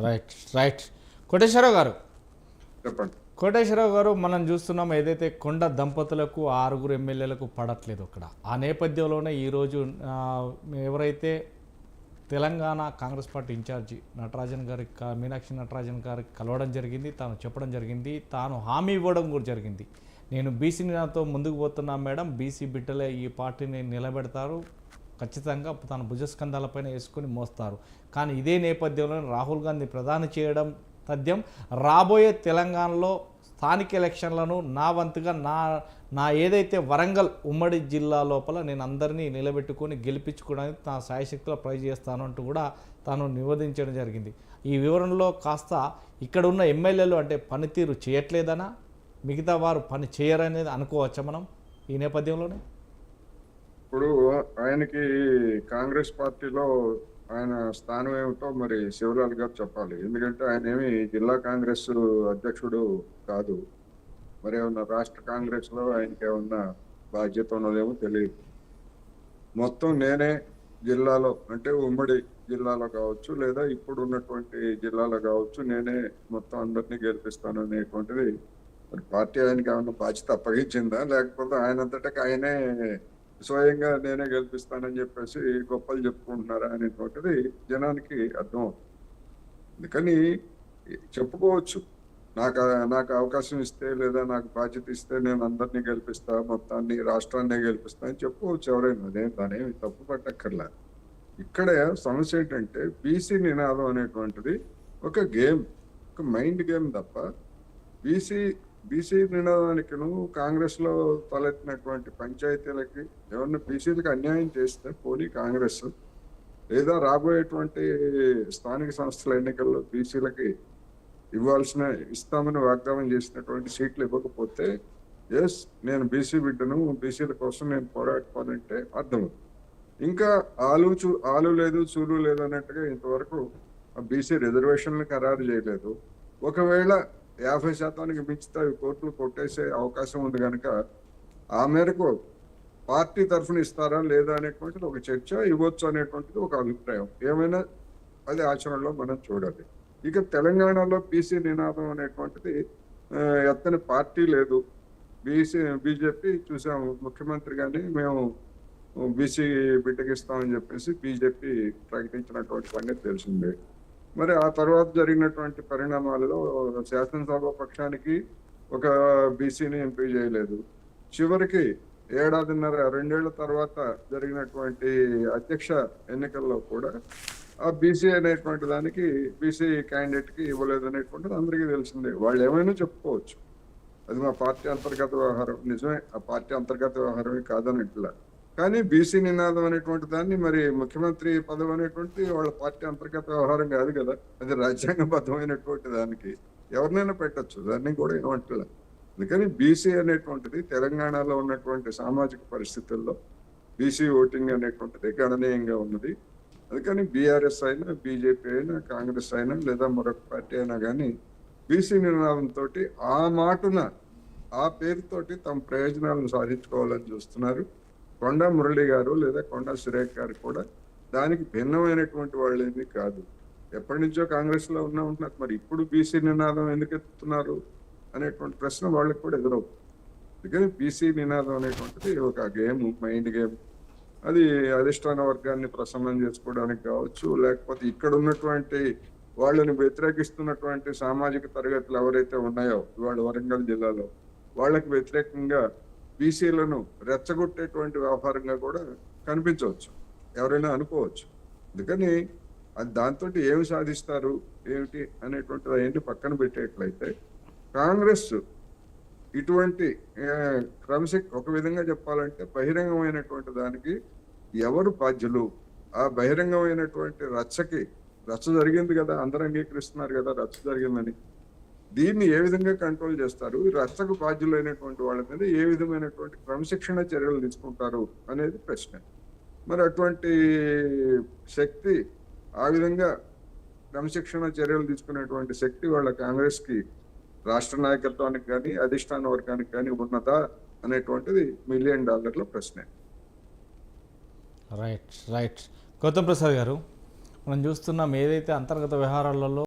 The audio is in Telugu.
రైట్ రైట్ కోటేశ్వరరావు గారు చెప్పండి. కోటేశ్వరరావు గారు మనం చూస్తున్నాం ఏదైతే కొండ దంపతులకు 6 ఎమ్మెల్యేలకు పడట్లేదు అక్కడ. ఆ నేపథ్యంలోనే ఈరోజు ఎవరైతే తెలంగాణ కాంగ్రెస్ పార్టీ ఇన్ఛార్జి నటరాజన్ గారికి మీనాక్షి నటరాజన్ గారికి కలవడం జరిగింది. తాను చెప్పడం జరిగింది, తాను హామీ ఇవ్వడం కూడా జరిగింది. నేను బీసీ నాతో ముందుకు పోతున్నా మేడం, బీసీ బిడ్డలే ఈ పార్టీని నిలబెడతారు, ఖచ్చితంగా తన భుజస్కంధాలపైన వేసుకొని మోస్తారు. కానీ ఇదే నేపథ్యంలో రాహుల్ గాంధీ ప్రధాని చేయడం తథ్యం. రాబోయే తెలంగాణలో స్థానిక ఎలక్షన్లను నా వంతుగా నా ఏదైతే వరంగల్ ఉమ్మడి జిల్లా లోపల నేను అందరినీ నిలబెట్టుకొని గెలిపించుకోవడానికి నా సాయశక్తిలో ట్రై చేస్తాను అంటూ కూడా తాను నివేదించడం జరిగింది. ఈ వివరణలో కాస్త ఇక్కడ ఉన్న ఎమ్మెల్యేలు అంటే పనితీరు చేయట్లేదనా, మిగతా వారు పని చేయరనేది అనుకోవచ్చా మనం ఈ నేపథ్యంలోనే? ఇప్పుడు ఆయనకి కాంగ్రెస్ పార్టీలో ఆయన స్థానం ఏమిటో మరి శివలాల్ గారు చెప్పాలి. ఎందుకంటే ఆయన ఏమి జిల్లా కాంగ్రెస్ అధ్యక్షుడు కాదు. మరి ఏమన్నా రాష్ట్ర కాంగ్రెస్ లో ఆయనకి ఏమన్నా బాధ్యత ఉన్నదేమో తెలియదు. మొత్తం నేనే జిల్లాలో అంటే ఉమ్మడి జిల్లాలో కావచ్చు, లేదా ఇప్పుడు ఉన్నటువంటి జిల్లాలో కావచ్చు, నేనే మొత్తం అందరినీ గెలిపిస్తాను అనేటువంటిది మరి పార్టీ ఆయనకి ఏమన్నా బాధ్యత అప్పగించిందా, లేకపోతే ఆయనంతటా ఆయనే స్వయంగా నేనే గెలిపిస్తానని చెప్పేసి గొప్పలు చెప్పుకుంటున్నారా అనేటువంటిది జనానికి అర్థం అవుతుంది. అందుకని చెప్పుకోవచ్చు, నాకు నాకు అవకాశం ఇస్తే లేదా నాకు బాధ్యత ఇస్తే నేను అందరినీ గెలిపిస్తా, మొత్తాన్ని రాష్ట్రాన్ని గెలిపిస్తా అని చెప్పుకోవచ్చు ఎవరైనా. దానేమి తప్పు పట్టక్కర్లా. ఇక్కడ సమస్య ఏంటంటే బీసీ నినాదం అనేటువంటిది ఒక గేమ్, ఒక మైండ్ గేమ్ తప్ప బీసీ బీసీ నినాదానికి కాంగ్రెస్ లో తలెత్తినటువంటి పంచాయతీలకి ఎవరిని బీసీలకు అన్యాయం చేస్తే పోనీ కాంగ్రెస్, లేదా రాబోయేటువంటి స్థానిక సంస్థల ఎన్నికల్లో బీసీలకి ఇస్తామని వాగ్దానం చేసినటువంటి సీట్లు ఇవ్వకపోతే ఎస్ నేను బీసీ బిడ్డను, బీసీల కోసం నేను పోరాడుకోవాలంటే అర్థం. ఇంకా ఆలు లేదు చూలు లేదు అన్నట్టుగా ఇంతవరకు బీసీ రిజర్వేషన్లు ఖరారు చేయలేదు. ఒకవేళ 50% మించితే అవి కోర్టులు కొట్టేసే అవకాశం ఉంది కనుక ఆ మేరకు పార్టీ తరఫున ఇస్తారా లేదా అనేటువంటిది ఒక చర్చ, ఇవ్వచ్చు అనేటువంటిది ఒక అభిప్రాయం. ఏమైనా అది ఆచరణలో మనం చూడాలి. ఇక తెలంగాణలో బీసీ నినాదం అనేటువంటిది ఎత్తని పార్టీ లేదు. బీజేపీ చూసాము, ముఖ్యమంత్రి గాని మేము బీసీ బిడ్డకిస్తామని చెప్పేసి బీజేపీ ప్రకటించినటువంటి సంగతి తెలిసిందే. మరి ఆ తర్వాత జరిగినటువంటి పరిణామాలలో శాసనసభ పక్షానికి ఒక బీసీని ఎంపీ చేయలేదు. చివరికి 2.5-2 తర్వాత జరిగినటువంటి అధ్యక్ష ఎన్నికల్లో కూడా ఆ బీసీ అనేటువంటి దానికి బీసీ క్యాండిడేట్ కి ఇవ్వలేదు అనేటువంటిది అందరికీ తెలిసిందే. వాళ్ళు ఏమైనా చెప్పుకోవచ్చు, అది మా పార్టీ అంతర్గత వ్యవహారం. నిజమే, ఆ పార్టీ అంతర్గత వ్యవహారమే కాదనట్లా. కానీ బీసీ నినాదం అనేటువంటి దాన్ని మరి ముఖ్యమంత్రి పదవి అనేటువంటి వాళ్ళ పార్టీ అంతర్గత వ్యవహారం కాదు కదా, అది రాజ్యాంగబద్ధమైనటువంటి దానికి ఎవరినైనా పెట్టచ్చు, దాన్ని కూడా ఏమంటలే. అందుకని బీసీ అనేటువంటిది తెలంగాణలో ఉన్నటువంటి సామాజిక పరిస్థితుల్లో బీసీ ఓటింగ్ అనేటువంటిది గణనీయంగా ఉన్నది. అందుకని బీఆర్ఎస్ అయినా, బీజేపీ అయినా, కాంగ్రెస్ అయినా, లేదా మరొక పార్టీ అయినా కానీ బీసీ నినాదంతో ఆ మాటున ఆ పేరుతోటి తమ ప్రయోజనాలను సాధించుకోవాలని చూస్తున్నారు. కొండా మురళి గారు లేదా కొండా సురేఖ్ గారు కూడా దానికి భిన్నమైనటువంటి వాళ్ళు ఏమీ కాదు. ఎప్పటి నుంచో కాంగ్రెస్ లో ఉంటున్నారు. మరి ఇప్పుడు బీసీ నినాదం ఎందుకు ఎత్తుతున్నారు అనేటువంటి ప్రశ్న వాళ్ళకి కూడా ఎదురవుతుంది. అందుకని బీసీ నినాదం అనేటువంటిది ఒక గేమ్, మైండ్ గేమ్. అది అధిష్టాన వర్గాన్ని ప్రసన్నం చేసుకోవడానికి కావచ్చు, లేకపోతే ఇక్కడ ఉన్నటువంటి వాళ్ళని వ్యతిరేకిస్తున్నటువంటి సామాజిక తరగతులు ఎవరైతే ఉన్నాయో ఇవాళ వరంగల్ జిల్లాలో వాళ్ళకి వ్యతిరేకంగా బీసీలను రెచ్చగొట్టేటువంటి వ్యవహారంగా కూడా కనిపించవచ్చు, ఎవరైనా అనుకోవచ్చు. అందుకని అది దాంతో ఏమి సాధిస్తారు ఏమిటి అనేటువంటిది అవన్నీ పక్కన పెట్టేట్లయితే కాంగ్రెస్ ఇటువంటి ఒక విధంగా చెప్పాలంటే బహిరంగమైనటువంటి దానికి ఎవరు బాధ్యులు, ఆ బహిరంగమైనటువంటి రచ్చ జరిగింది కదా, అందరూ అంగీకరిస్తున్నారు కదా రచ్చ జరిగిందని, దీన్ని ఏ విధంగా కంట్రోల్ చేస్తారు, ఈ రచ్చకు బాధ్యులైనటువంటి వాళ్ళ మీద ఏ విధమైనటువంటి క్రమశిక్షణ చర్యలు తీసుకుంటారు అనేది ప్రశ్న. మరి అటువంటి శక్తి, ఆ విధంగా క్రమశిక్షణ చర్యలు తీసుకునేటువంటి శక్తి వాళ్ళ కాంగ్రెస్ కి రాష్ట్ర నాయకత్వానికి కానీ అధిష్టాన వర్గానికి కానీ ఉన్నదా అనేటువంటిది $1 మిలియన్ ప్రశ్న. రైట్ రైట్ గౌతమ్ ప్రసాద్ గారు, మనం చూస్తున్నాం ఏదైతే అంతర్గత వ్యవహారాలలో